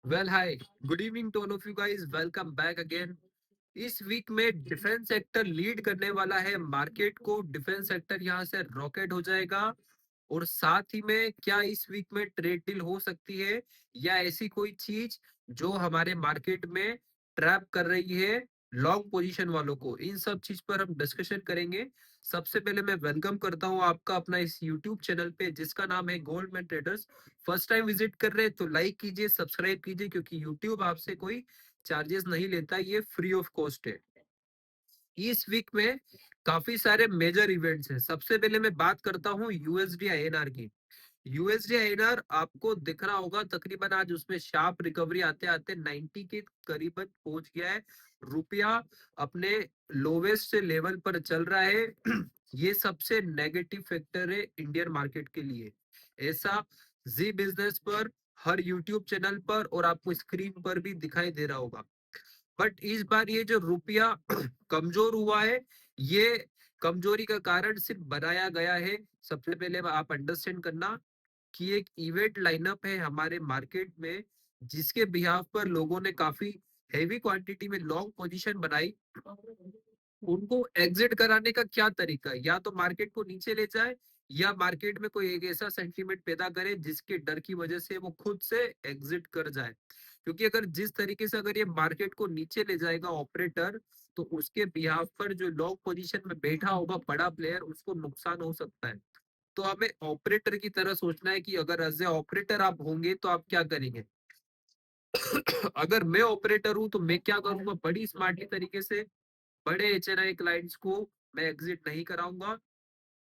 Well hi, good evening to all of you guys, welcome back again. इस week में defence sector lead करने वाला है market को। डिफेंस सेक्टर यहां से रॉकेट हो जाएगा। और साथ ही में क्या इस वीक में ट्रेड डील हो सकती है या ऐसी कोई चीज जो हमारे मार्केट में ट्रैप कर रही है लॉन्ग पोजीशन वालों को, इन सब चीज पर हम डिस्कशन करेंगे। सबसे पहले मैं वेलकम करता हूं आपका अपना इस यूट्यूब चैनल पे जिसका नाम है Goldman traders. First time visit कर रहे हैं तो लाइक कीजिए, सब्सक्राइब कीजिए, क्योंकि यूट्यूब आपसे कोई चार्जेस नहीं लेता, ये फ्री ऑफ कॉस्ट है। इस वीक में काफी सारे मेजर इवेंट्स हैं। सबसे पहले मैं बात करता हूँ यूएसडी आईएनआर की। यूएसडी आईएनआर आपको दिख रहा होगा, तकरीबन आज उसमें शार्प रिकवरी आते आते 90 के करीबन पहुंच गया है। रुपया अपने लोवेस्ट से लेवल पर चल रहा है। ये सबसे नेगेटिव फैक्टर है इंडियन मार्केट के लिए। ऐसा जी बिजनेस पर, हर यूट्यूब चैनल पर और आपको स्क्रीन पर भी दिखाई दे रहा होगा। बट इस बार ये जो रुपया कमजोर हुआ है, ये कमजोरी का कारण सिर्फ बनाया गया है। सबसे पहले आप अंडरस्टैंड करना कि एक इवेंट लाइनअप है हमारे मार्केट में, जिसके बिहाफ पर लोगों ने काफी हेवी क्वांटिटी में लॉन्ग पोजीशन बनाई। उनको एग्जिट कराने का क्या तरीका है? या तो मार्केट को नीचे ले जाए या मार्केट में कोई एक ऐसा सेंटीमेंट पैदा करे जिसके डर की वजह से वो खुद से एग्जिट कर जाए। क्योंकि अगर जिस तरीके से अगर ये मार्केट को नीचे ले जाएगा ऑपरेटर, तो उसके बिहाफ पर जो लॉन्ग पोजीशन में बैठा होगा बड़ा प्लेयर, उसको नुकसान हो सकता है। तो हमें ऑपरेटर की तरह सोचना है कि अगर एज ए ऑपरेटर आप होंगे तो आप क्या करेंगे। अगर मैं ऑपरेटर हूं तो मैं क्या करूंगा, बड़ी स्मार्टली तरीके से बड़े एचएनआई क्लाइंट्स को मैं एग्जिट नहीं कराऊंगा।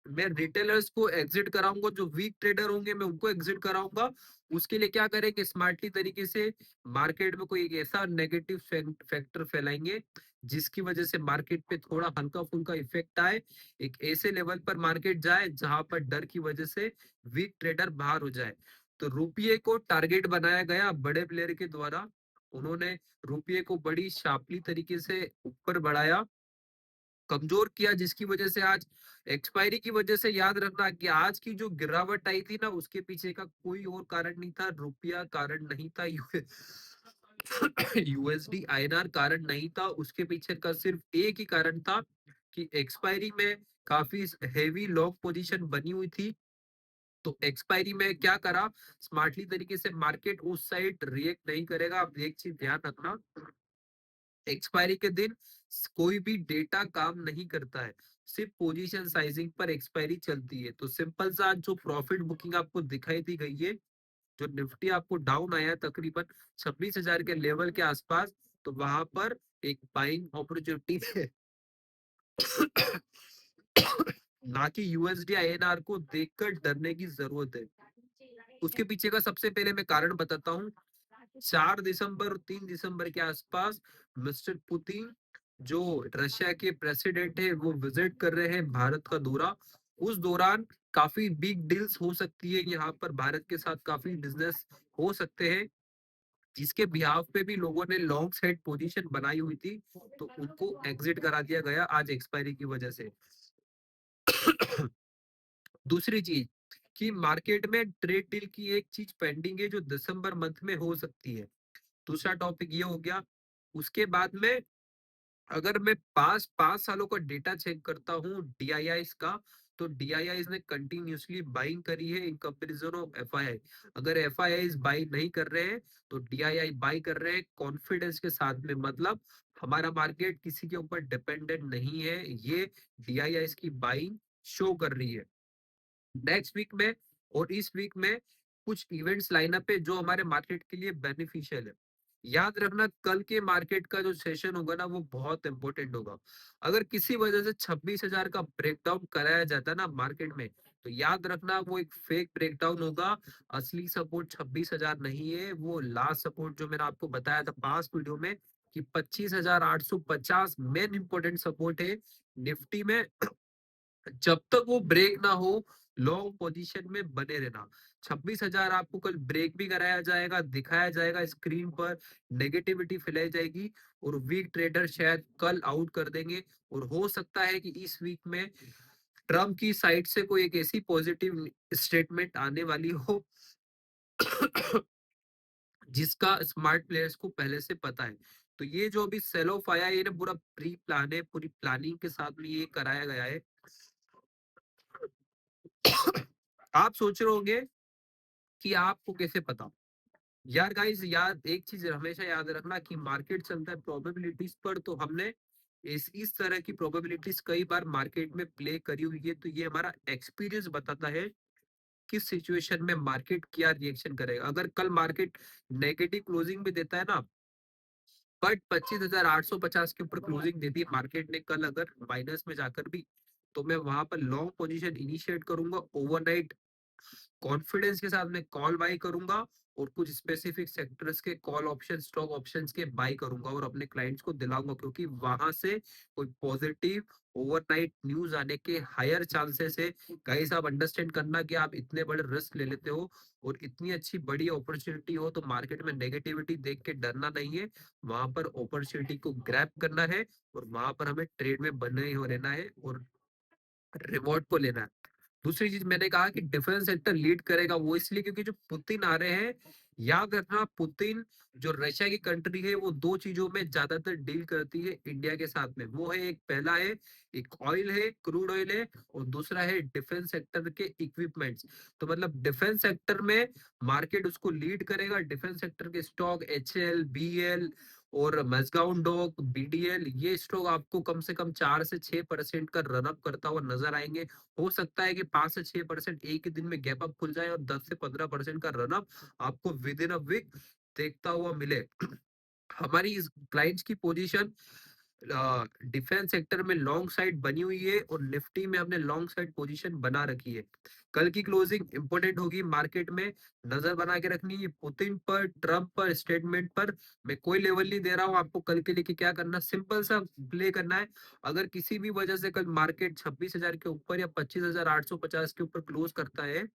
मैं रिटेलर्स को एग्जिट कराऊंगा, जो वीक ट्रेडर होंगे मैं उनको एग्जिट कराऊंगा। उसके लिए क्या करेंगे, स्मार्टली तरीके से मार्केट में कोई एक ऐसा नेगेटिव फैक्टर फैलाएंगे जिसकी वजह से मार्केट पे थोड़ा हल्का फुल्का इफेक्ट आए। एक ऐसे लेवल पर मार्केट जाए जहां पर डर की वजह से वीक ट्रेडर बाहर हो जाए। तो रुपये को टारगेट बनाया गया बड़े प्लेयर के द्वारा। उन्होंने रुपये को बड़ी शार्पली तरीके से ऊपर बढ़ाया, कमजोर किया, जिसकी वजह से आज एक्सपायरी की वजह से याद रखना कि आज की जो गिरावट आई थी ना, उसके पीछे का कोई और कारण नहीं था, रुपया कारण नहीं था, यूएसडी आईएनआर कारण नहीं था। उसके पीछे का सिर्फ एक ही कारण था कि एक्सपायरी में काफी हेवी लॉन्ग पोजीशन बनी हुई थी। तो एक्सपायरी में क्या करा, स्मार्टली तरीके से मार्केट उस साइड रिएक्ट नहीं करेगा। आप एक चीज ध्यान रखना, एक्सपायरी के दिन कोई भी डेटा काम नहीं करता है, सिर्फ पोजीशन साइजिंग पर एक्सपायरी चलती है। तो सिंपल सा जो प्रॉफिट बुकिंग आपको दिखाई दी गई है, जो निफ्टी आपको डाउन आया है तकरीबन 26,000 के लेवल के आसपास, तो वहां पर एक बाइंग अपॉर्चुनिटी है। ना कि यूएसडी आईएनआर को देखकर डरने की जरूरत है। उसके पीछे का सबसे पहले मैं कारण बताता हूँ। 4 दिसंबर और 3 दिसंबर के आसपास मिस्टर पुतिन, जो रशिया के प्रेसिडेंट है, वो विजिट कर रहे हैं भारत का दौरा। उस दौरान काफी बिग डील्स हो सकती है यहाँ पर, भारत के साथ काफी बिजनेस हो सकते हैं, जिसके बिहाफ पे भी लोगों ने लॉन्ग साइड पोजीशन बनाई हुई थी, तो उनको एग्जिट करा दिया गया आज एक्सपायरी की वजह से। दूसरी चीज कि मार्केट में ट्रेड डील की एक चीज पेंडिंग है जो दिसंबर मंथ में हो सकती है। दूसरा टॉपिक ये हो गया। उसके बाद में अगर मैं 5 सालों का डेटा चेक करता हूँ डीआईआईस का, तो डीआईआईस ने कंटिन्यूसली बाइंग करी है इन कंपैरिजन ऑफ एफआईआई। अगर एफआईआईस बाई नहीं कर रहे हैं तो डीआईआई बाई कर रहे हैं कॉन्फिडेंस के साथ में। मतलब हमारा मार्केट किसी के ऊपर डिपेंडेंट नहीं है, ये डीआईआईस की बाइंग शो कर रही है। नेक्स्ट वीक में और इस वीक में कुछ इवेंट्स लाइनअप है जो हमारे मार्केट के लिए बेनिफिशियल है। याद रखना, कल के मार्केट का जो सेशन होगा ना, वो बहुत इंपॉर्टेंट होगा। अगर किसी वजह से 26,000 का ब्रेकडाउन कराया जाता है ना मार्केट में, तो याद रखना वो एक फेक ब्रेकडाउन होगा। असली सपोर्ट 26,000 नहीं है, वो लास्ट सपोर्ट जो मैंने आपको बताया था पांच वीडियो में कि 25,850 मेन इंपॉर्टेंट सपोर्ट है निफ्टी में। जब तक वो ब्रेक ना हो, लॉन्ग पोजीशन में बने रहना। 26,000 आपको कल ब्रेक भी कराया जाएगा, दिखाया जाएगा स्क्रीन पर, नेगेटिविटी फैलाई जाएगी और वीक ट्रेडर शायद कल आउट कर देंगे। और हो सकता है कि इस वीक में ट्रम्प की साइड से कोई एक ऐसी पॉजिटिव स्टेटमेंट आने वाली हो जिसका स्मार्ट प्लेयर्स को पहले से पता है। तो ये जो अभी सेल ऑफ आया है, ये ना पूरा प्री प्लान है, पूरी प्लानिंग के साथ में ये कराया गया है। आप सोच रहे होंगे कि आपको कैसे पता। यार गाइस, यार एक चीज हमेशा याद रखना कि मार्केट चलता है प्रोबेबिलिटीज पर। तो हमने इस तरह की प्रोबेबिलिटीज कई बार मार्केट में प्ले करी हुई है। तो ये हमारा एक्सपीरियंस बताता है किस सिचुएशन में मार्केट क्या रिएक्शन करेगा। अगर कल मार्केट नेगेटिव क्लोजिंग भी देता है ना, बट 25,850 के ऊपर क्लोजिंग देती है मार्केट ने कल, अगर माइनस में जाकर भी, तो मैं वहां पर लॉन्ग पोजीशन इनिशिएट करूंगा। ओवरनाइट कॉन्फिडेंस के साथ में कॉल बाई करूंगा, और कुछ स्पेसिफिक सेक्टर्स के कॉल ऑप्शन, स्टॉक ऑप्शंस के बाई करूंगा, और अपने क्लाइंट्स को दिलाऊंगा, क्योंकि वहां से कोई पॉजिटिव ओवरनाइट न्यूज आने के हायर चांसेस है। गाइस, आप अंडरस्टैंड करना कि आप इतने बड़े रिस्क ले लेते हो और इतनी अच्छी बड़ी अपॉर्चुनिटी हो, तो मार्केट में नेगेटिविटी देख के डरना नहीं है। वहां पर अपॉर्चुनिटी को ग्रैब करना है, और वहां पर हमें ट्रेड में बने हो रहना है, और रिवॉर्ड को लेना है। दूसरी चीज मैंने कहा कि डिफेंस सेक्टर लीड करेगा, वो इसलिए क्योंकि जो पुतिन आ रहे हैं, याद रखना पुतिन जो रशिया की कंट्री है, वो दो चीजों में ज्यादातर डील करती है इंडिया के साथ में। वो है, एक पहला है, एक ऑयल है, क्रूड ऑयल है, और दूसरा है डिफेंस सेक्टर के इक्विपमेंट्स। तो मतलब डिफेंस सेक्टर में मार्केट उसको लीड करेगा। डिफेंस सेक्टर के स्टॉक HAL, BEL और मजगाउन डॉक, BDL, ये स्टॉक आपको कम से कम 4 से 6% का रन अप करता हुआ नजर आएंगे। हो सकता है कि 5 से 6% एक ही दिन में गैप अप खुल जाए, और 10 से 15% का रन अप आपको विद इन अ वीक देखता हुआ मिले। हमारी इस क्लाइंट्स की पोजीशन डिफेंस सेक्टर में लॉन्ग साइड बनी हुई है, और निफ्टी में हमने लॉन्ग साइड पोजीशन बना रखी है। कल की क्लोजिंग इंपॉर्टेंट होगी, मार्केट में नजर बना के रखनी है। पुतिन पर, ट्रम्प पर, स्टेटमेंट पर मैं कोई लेवल नहीं दे रहा हूं आपको। कल के लिए कि क्या करना, सिंपल सा प्ले करना है। अगर किसी भी वजह से कल मार्केट 26,000 के ऊपर या 25,850 के ऊपर क्लोज करता है,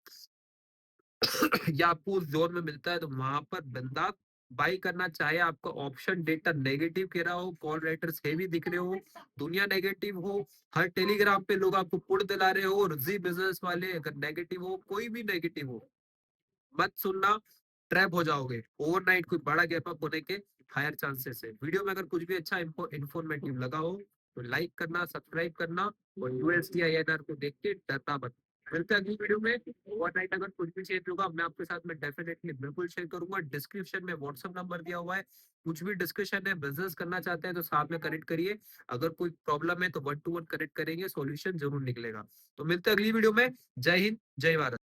या आपको उस जोन में मिलता है, तो वहां पर बंदा बाई करना। चाहे आपका ऑप्शन डेटा नेगेटिव कह रहा हो, कॉल राइटर्स हेवी दिख रहे हो, दुनिया नेगेटिव हो, हर टेलीग्राम पे लोग आपको पुट दिला रहे हो, और जी बिजनेस वाले अगर नेगेटिव हो, कोई भी नेगेटिव हो, मत सुनना, ट्रैप हो जाओगे। ओवरनाइट कोई बड़ा गैप अप होने के हायर चांसेस है। वीडियो में अगर कुछ भी अच्छा इंफॉर्मेटिव लगा हो, तो लाइक करना, सब्सक्राइब करना, और USD INR को देख के डरना मत। मिलते हैं अगली वीडियो में। ओवरनाइट अगर कुछ भी चेंज होगा, मैं आपके साथ में डेफिनेटली बिल्कुल शेयर करूंगा। डिस्क्रिप्शन में व्हाट्सएप नंबर दिया हुआ है। कुछ भी डिस्कशन है, बिजनेस करना चाहते हैं, तो साथ में कनेक्ट करिए। अगर कोई प्रॉब्लम है तो 1 to 1 कनेक्ट करेंगे, सॉल्यूशन जरूर निकलेगा। तो मिलते हैं अगली वीडियो में। जय हिंद, जय भारत।